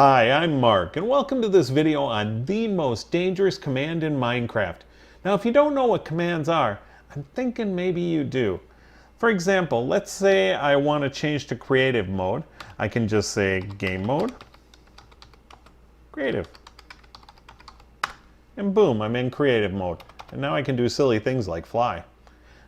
Hi, I'm Mark, and welcome to this video on the most dangerous command in Minecraft. Now, if you don't know what commands are, I'm thinking maybe you do. For example, let's say I want to change to creative mode. I can just say game mode, creative, and boom, I'm in creative mode. And now I can do silly things like fly.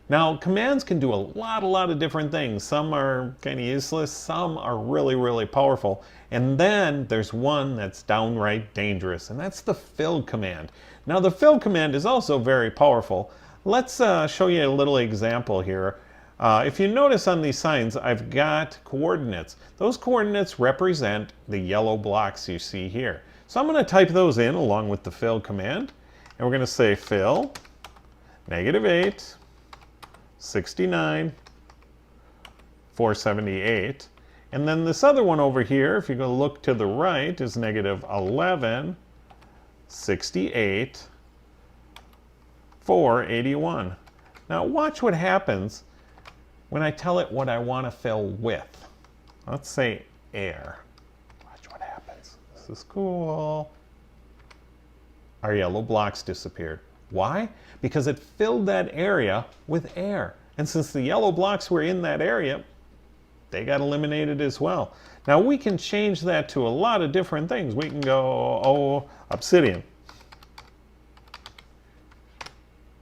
Now, commands can do a lot of different things. Some are kind of useless, some are really powerful. And then there's one that's downright dangerous, and that's the fill command. Now, the fill command is also very powerful. Let's show you a little example here. If you notice on these signs, I've got coordinates. Those coordinates represent the yellow blocks you see here. So I'm going to type those in along with the fill command, and we're going to say fill -8, 69, 478. And then this other one over here, if you go look to the right, is -11, 68, 481. Now watch what happens when I tell it what I want to fill with. Let's say air. Watch what happens. This is cool. Our yellow blocks disappeared. Why? Because it filled that area with air. And since the yellow blocks were in that area, they got eliminated as well. Now we can change that to a lot of different things. We can go, obsidian.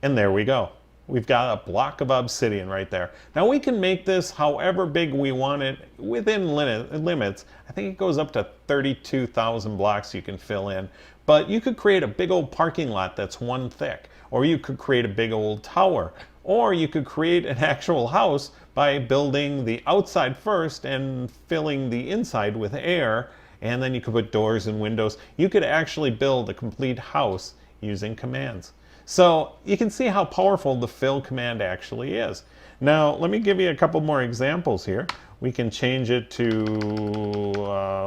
And there we go. We've got a block of obsidian right there. Now we can make this however big we want it within limits. I think it goes up to 32,000 blocks you can fill in. But you could create a big old parking lot that's one thick. Or you could create a big old tower. Or you could create an actual house by building the outside first and filling the inside with air. And then you could put doors and windows. You could actually build a complete house using commands. So you can see how powerful the fill command actually is. Now, let me give you a couple more examples here. We can change it to,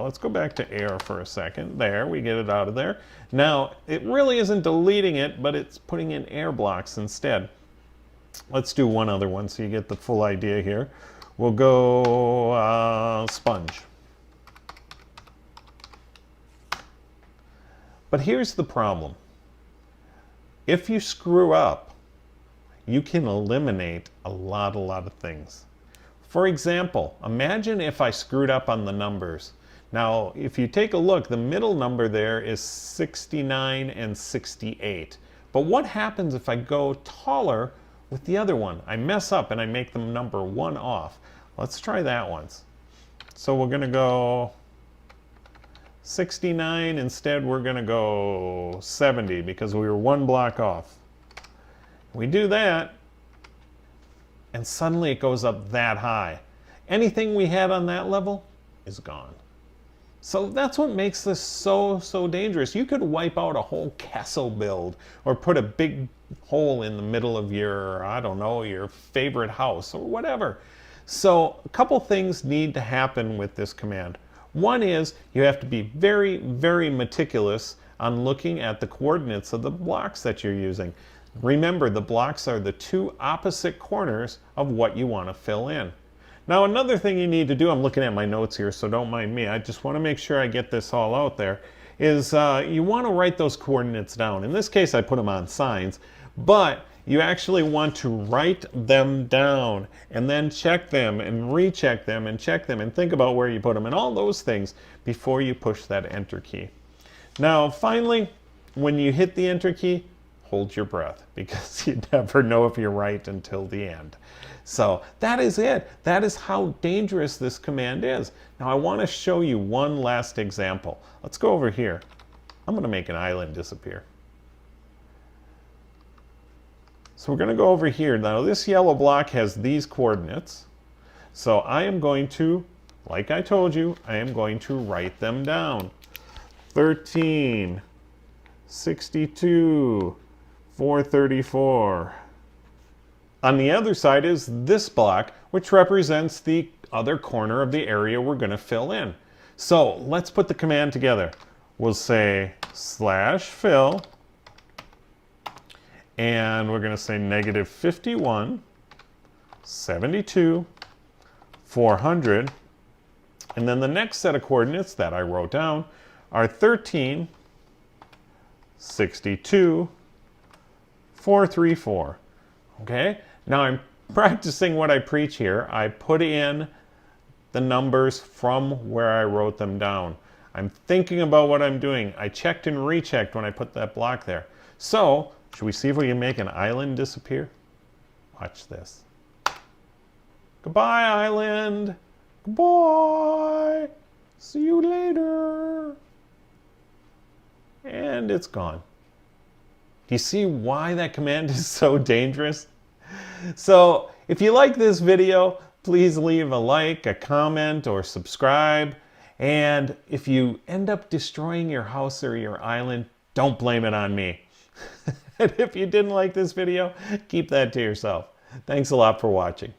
let's go back to air for a second. There, we get it out of there. Now, it really isn't deleting it, but it's putting in air blocks instead. Let's do one other one so you get the full idea here. We'll go sponge. But here's the problem. If you screw up, you can eliminate a lot of things. For example, imagine if I screwed up on the numbers. Now, if you take a look, the middle number there is 69 and 68. But what happens if I go taller with the other one? I mess up and I make the number 1 off. Let's try that once. So we're going to go 69. Instead, we're going to go 70 because we were 1 block off. We do that, and suddenly it goes up that high. Anything we had on that level is gone. So that's what makes this so dangerous. You could wipe out a whole castle build or put a big hole in the middle of your, I don't know, your favorite house or whatever. So a couple things need to happen with this command. One is you have to be very meticulous on looking at the coordinates of the blocks that you're using. Remember, the blocks are the two opposite corners of what you want to fill in. Now, another thing you need to do, I'm looking at my notes here, so don't mind me. I just want to make sure I get this all out there, is you want to write those coordinates down. In this case, I put them on signs, but you actually want to write them down and then check them and recheck them and check them and think about where you put them and all those things before you push that enter key. Now, finally, when you hit the enter key, hold your breath because you never know if you're right until the end. So that is it. That is how dangerous this command is. Now I want to show you one last example. Let's go over here. I'm going to make an island disappear. So we're going to go over here. Now this yellow block has these coordinates. So I am going to, like I told you, I am going to write them down. 13, 62, 434. On the other side is this block, which represents the other corner of the area we're going to fill in. So let's put the command together. We'll say /fill, and we're going to say -51, 72, 400, and then the next set of coordinates that I wrote down are 13, 62, 434. Okay? Now I'm practicing what I preach here. I put in the numbers from where I wrote them down. I'm thinking about what I'm doing. I checked and rechecked when I put that block there. So, should we see if we can make an island disappear? Watch this. Goodbye, island. Goodbye. See you later. And it's gone. Do you see why that command is so dangerous? So, if you like this video, please leave a like, a comment, or subscribe. And if you end up destroying your house or your island, don't blame it on me. And if you didn't like this video, keep that to yourself. Thanks a lot for watching.